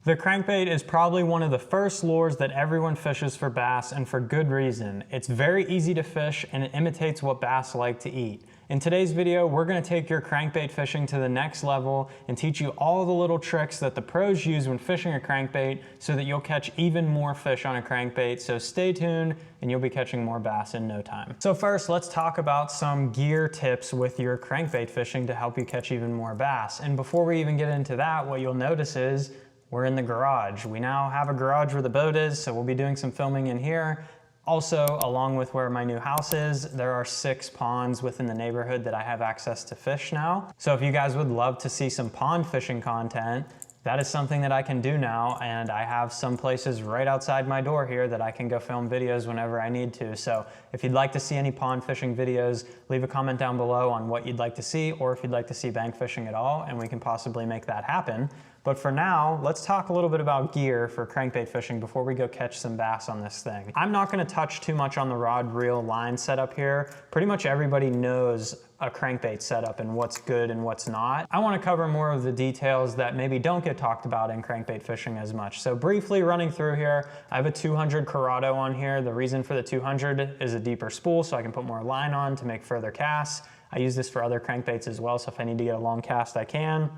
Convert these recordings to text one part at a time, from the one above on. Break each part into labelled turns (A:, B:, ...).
A: The crankbait is probably one of the first lures that everyone fishes for bass, and for good reason. It's very easy to fish and it imitates what bass like to eat. In today's video, we're going to take your crankbait fishing to the next level and teach you all the little tricks that the pros use when fishing a crankbait so that you'll catch even more fish on a crankbait. So stay tuned and you'll be catching more bass in no time. So first, let's talk about some gear tips with your crankbait fishing to help you catch even more bass. And before we even get into that, what you'll notice is we're in the garage. We now have a garage where the boat is, so we'll be doing some filming in here. Also, along with where my new house is, there are 6 ponds within the neighborhood that I have access to fish now. So if you guys would love to see some pond fishing content, that is something that I can do now, and I have some places right outside my door here that I can go film videos whenever I need to. So if you'd like to see any pond fishing videos, leave a comment down below on what you'd like to see, or if you'd like to see bank fishing at all, and we can possibly make that happen. But for now, let's talk a little bit about gear for crankbait fishing before we go catch some bass on this thing. I'm not gonna touch too much on the rod, reel, line setup here. Pretty much everybody knows a crankbait setup and what's good and what's not. I wanna cover more of the details that maybe don't get talked about in crankbait fishing as much. So briefly running through here, I have a 200 Corrado on here. The reason for the 200 is a deeper spool so I can put more line on to make further casts. I use this for other crankbaits as well, so if I need to get a long cast, I can.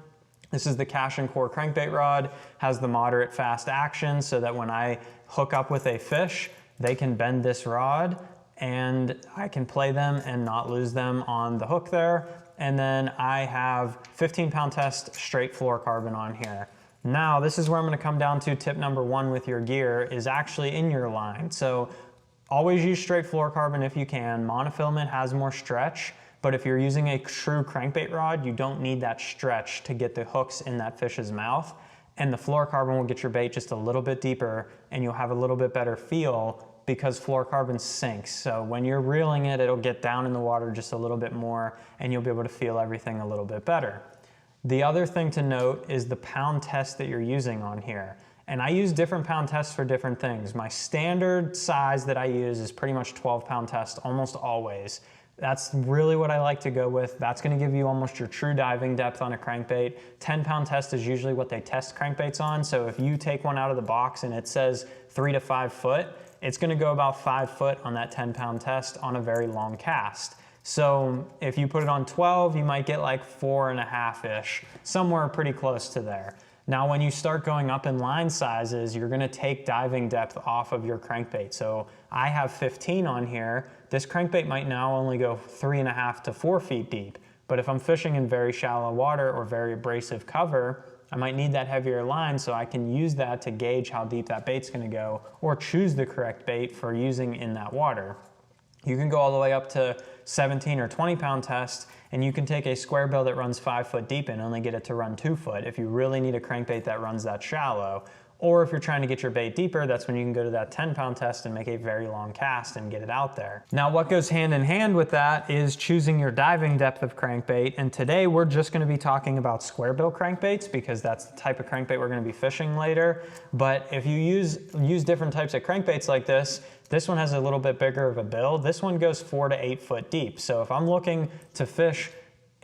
A: This is the Cash and Core crankbait rod, has the moderate fast action so that when I hook up with a fish, they can bend this rod and I can play them and not lose them on the hook there. And then I have 15-pound test straight fluorocarbon on here. Now, this is where I'm gonna come down to tip number 1 with your gear is actually in your line. So always use straight fluorocarbon if you can. Monofilament has more stretch. But if you're using a true crankbait rod, you don't need that stretch to get the hooks in that fish's mouth. And the fluorocarbon will get your bait just a little bit deeper and you'll have a little bit better feel because fluorocarbon sinks. So when you're reeling it, it'll get down in the water just a little bit more and you'll be able to feel everything a little bit better. The other thing to note is the pound test that you're using on here. And I use different pound tests for different things. My standard size that I use is pretty much 12-pound test almost always. That's really what I like to go with. That's gonna give you almost your true diving depth on a crankbait. 10-pound test is usually what they test crankbaits on. So if you take one out of the box and it says 3 to 5 foot, it's gonna go about 5 foot on that 10-pound test on a very long cast. So if you put it on 12, you might get like 4.5-ish, somewhere pretty close to there. Now, when you start going up in line sizes, you're gonna take diving depth off of your crankbait. So I have 15 on here. This crankbait might now only go 3.5 to 4 feet deep. But if I'm fishing in very shallow water or very abrasive cover, I might need that heavier line so I can use that to gauge how deep that bait's gonna go or choose the correct bait for using in that water. You can go all the way up to 17 or 20-pound test, and you can take a square bill that runs 5 foot deep and only get it to run 2 foot if you really need a crankbait that runs that shallow. Or if you're trying to get your bait deeper, that's when you can go to that 10-pound test and make a very long cast and get it out there. Now, what goes hand in hand with that is choosing your diving depth of crankbait. And today we're just gonna be talking about square bill crankbaits because that's the type of crankbait we're gonna be fishing later. But if you use different types of crankbaits like this one has a little bit bigger of a bill. This one goes 4 to 8 foot deep. So if I'm looking to fish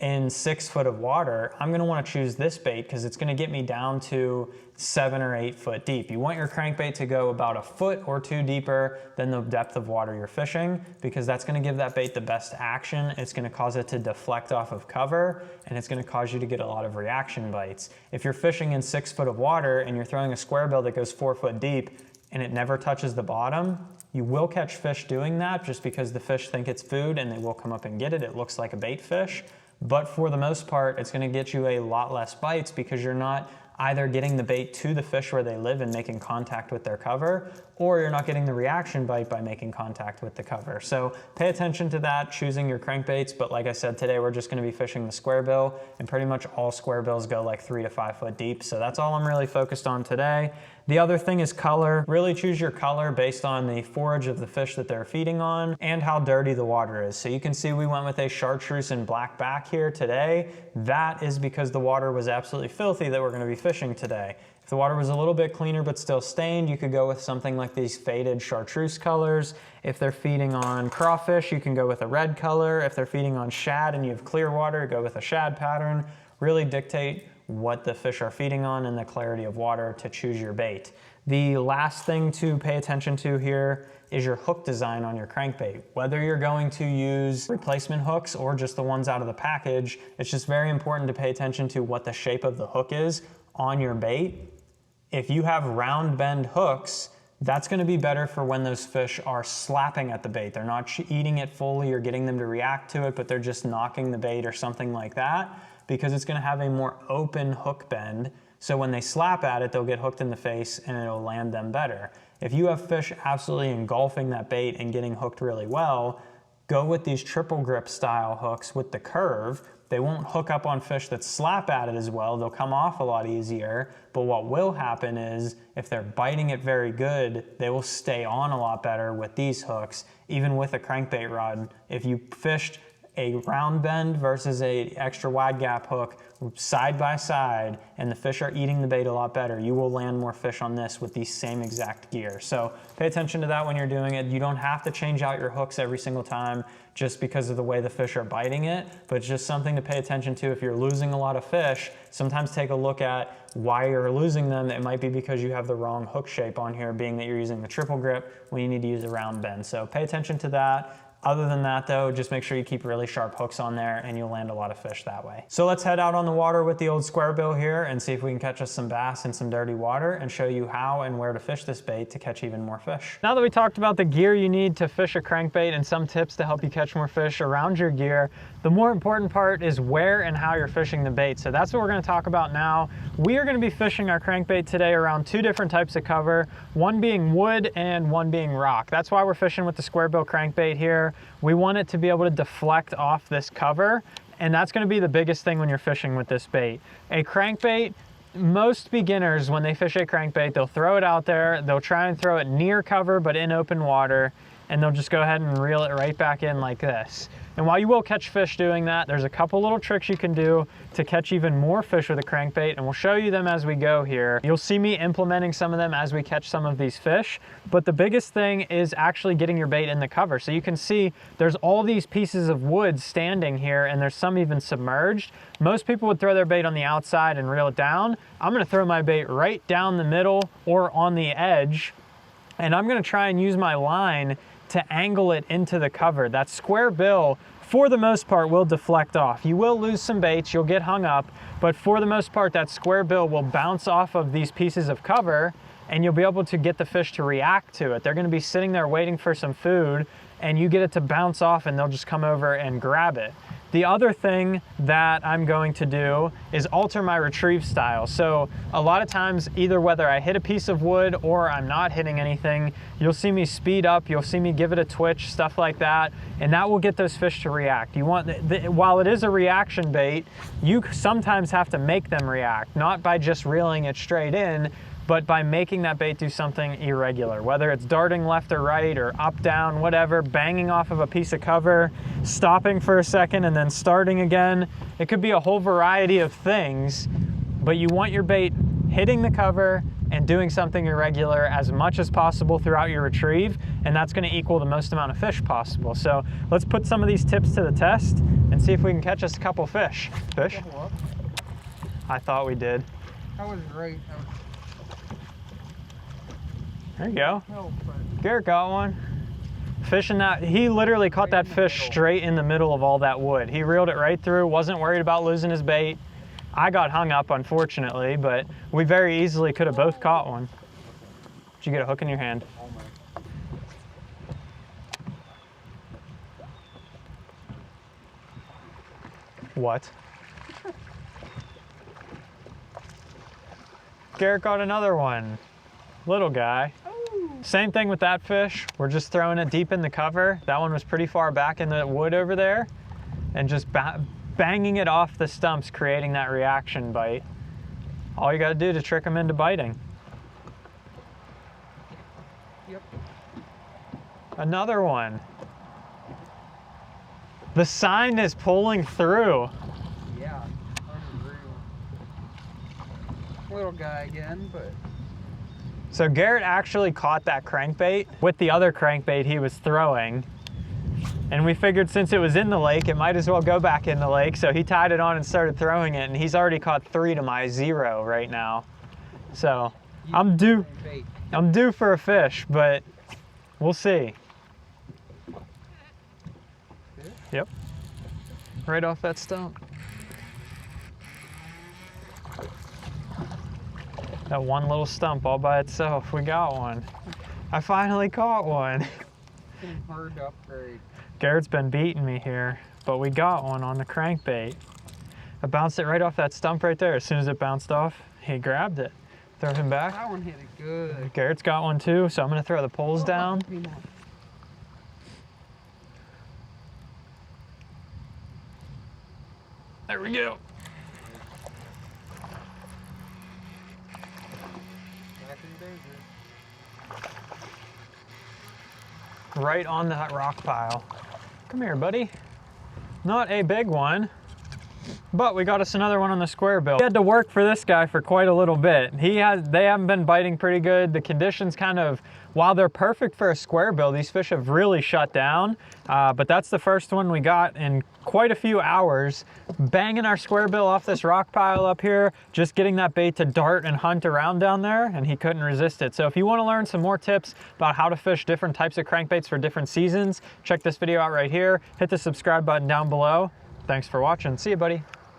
A: in 6 foot of water, I'm gonna wanna choose this bait because it's gonna get me down to 7 or 8 foot deep. You want your crankbait to go about 1 foot or 2 deeper than the depth of water you're fishing because that's gonna give that bait the best action. It's gonna cause it to deflect off of cover and it's gonna cause you to get a lot of reaction bites. If you're fishing in 6 foot of water and you're throwing a square bill that goes 4 foot deep and it never touches the bottom, you will catch fish doing that just because the fish think it's food and they will come up and get it. It looks like a bait fish. But for the most part, it's gonna get you a lot less bites because you're not either getting the bait to the fish where they live and making contact with their cover, or you're not getting the reaction bite by making contact with the cover. So pay attention to that, choosing your crankbaits. But like I said, today we're just gonna be fishing the square bill, and pretty much all square bills go like 3 to 5 foot deep. So that's all I'm really focused on today. The other thing is color. Really choose your color based on the forage of the fish that they're feeding on and how dirty the water is. So you can see we went with a chartreuse and black back here today. That is because the water was absolutely filthy that we're gonna be fishing today. If the water was a little bit cleaner but still stained, you could go with something like these faded chartreuse colors. If they're feeding on crawfish, you can go with a red color. If they're feeding on shad and you have clear water, go with a shad pattern. Really dictate what the fish are feeding on and the clarity of water to choose your bait. The last thing to pay attention to here is your hook design on your crankbait. Whether you're going to use replacement hooks or just the ones out of the package, it's just very important to pay attention to what the shape of the hook is on your bait. If you have round bend hooks, that's gonna be better for when those fish are slapping at the bait. They're not eating it fully or getting them to react to it, but they're just knocking the bait or something like that, because it's gonna have a more open hook bend. So when they slap at it, they'll get hooked in the face and it'll land them better. If you have fish absolutely engulfing that bait and getting hooked really well, go with these triple grip style hooks with the curve. They won't hook up on fish that slap at it as well. They'll come off a lot easier. But what will happen is if they're biting it very good, they will stay on a lot better with these hooks, even with a crankbait rod. If you fished a round bend versus a extra wide gap hook side by side and the fish are eating the bait a lot better, you will land more fish on this with the same exact gear. So pay attention to that when you're doing it. You don't have to change out your hooks every single time just because of the way the fish are biting it, but it's just something to pay attention to. If you're losing a lot of fish, sometimes take a look at why you're losing them. It might be because you have the wrong hook shape on here, being that you're using the triple grip when you need to use a round bend. So pay attention to that. Other than that though, just make sure you keep really sharp hooks on there and you'll land a lot of fish that way. So let's head out on the water with the old square bill here and see if we can catch us some bass in some dirty water and show you how and where to fish this bait to catch even more fish. Now that we talked about the gear you need to fish a crankbait and some tips to help you catch more fish around your gear, the more important part is where and how you're fishing the bait. So that's what we're going to talk about now. We are going to be fishing our crankbait today around two different types of cover, one being wood and one being rock. That's why we're fishing with the square bill crankbait here. We want it to be able to deflect off this cover, and that's going to be the biggest thing when you're fishing with this bait. A crankbait, most beginners, when they fish a crankbait, they'll throw it out there, they'll try and throw it near cover but in open water, and they'll just go ahead and reel it right back in like this. And while you will catch fish doing that, there's a couple little tricks you can do to catch even more fish with a crankbait, and we'll show you them as we go here. You'll see me implementing some of them as we catch some of these fish, but the biggest thing is actually getting your bait in the cover. So you can see there's all these pieces of wood standing here, and there's some even submerged. Most people would throw their bait on the outside and reel it down. I'm gonna throw my bait right down the middle or on the edge, and I'm gonna try and use my line to angle it into the cover. That square bill, for the most part, will deflect off. You will lose some baits, you'll get hung up, but for the most part, that square bill will bounce off of these pieces of cover and you'll be able to get the fish to react to it. They're gonna be sitting there waiting for some food and you get it to bounce off and they'll just come over and grab it. The other thing that I'm going to do is alter my retrieve style. So a lot of times, either whether I hit a piece of wood or I'm not hitting anything, you'll see me speed up, you'll see me give it a twitch, stuff like that, and that will get those fish to react. You want, while it is a reaction bait, you sometimes have to make them react, not by just reeling it straight in, but by making that bait do something irregular, whether it's darting left or right or up, down, whatever, banging off of a piece of cover, stopping for a second and then starting again. It could be a whole variety of things, but you want your bait hitting the cover and doing something irregular as much as possible throughout your retrieve, and that's gonna equal the most amount of fish possible. So let's put some of these tips to the test and see if we can catch us a couple fish. Fish? I thought we did.
B: That was great.
A: There you go. Garrett got one. Fishing that, he literally caught that fish straight in the middle of all that wood. He reeled it right through, wasn't worried about losing his bait. I got hung up, unfortunately, but we very easily could have both caught one. Did you get a hook in your hand? What? Garrett got another one. Little guy. Same thing with that fish. We're just throwing it deep in the cover. That one was pretty far back in the wood over there, and just banging it off the stumps, creating that reaction bite. All you got to do to trick them into biting.
B: Yep.
A: Another one. The sign is pulling through.
B: Yeah, unreal. Little guy again, but...
A: So Garrett actually caught that crankbait with the other crankbait he was throwing. And we figured since it was in the lake, it might as well go back in the lake. So he tied it on and started throwing it, and he's already caught 3 to my 0 right now. So I'm due for a fish, but we'll see. Yep. Right off that stump. That one little stump all by itself. We got one. I finally caught one.
B: Hard to upgrade.
A: Garrett's been beating me here, but we got one on the crankbait. I bounced it right off that stump right there. As soon as it bounced off, he grabbed it. Throw him back.
B: That one hit it good.
A: Garrett's got one too, so I'm gonna throw the poles down. There we go.
B: Back in danger.
A: Right on that rock pile. Come here, buddy. Not a big one, but we got us another one on the square bill. We had to work for this guy for quite a little bit. They haven't been biting pretty good. The conditions kind of, while they're perfect for a square bill, these fish have really shut down. But that's the first one we got in quite a few hours. Banging our square bill off this rock pile up here, just getting that bait to dart and hunt around down there, and he couldn't resist it. So if you want to learn some more tips about how to fish different types of crankbaits for different seasons, check this video out right here. Hit the subscribe button down below. Thanks for watching. See you, buddy.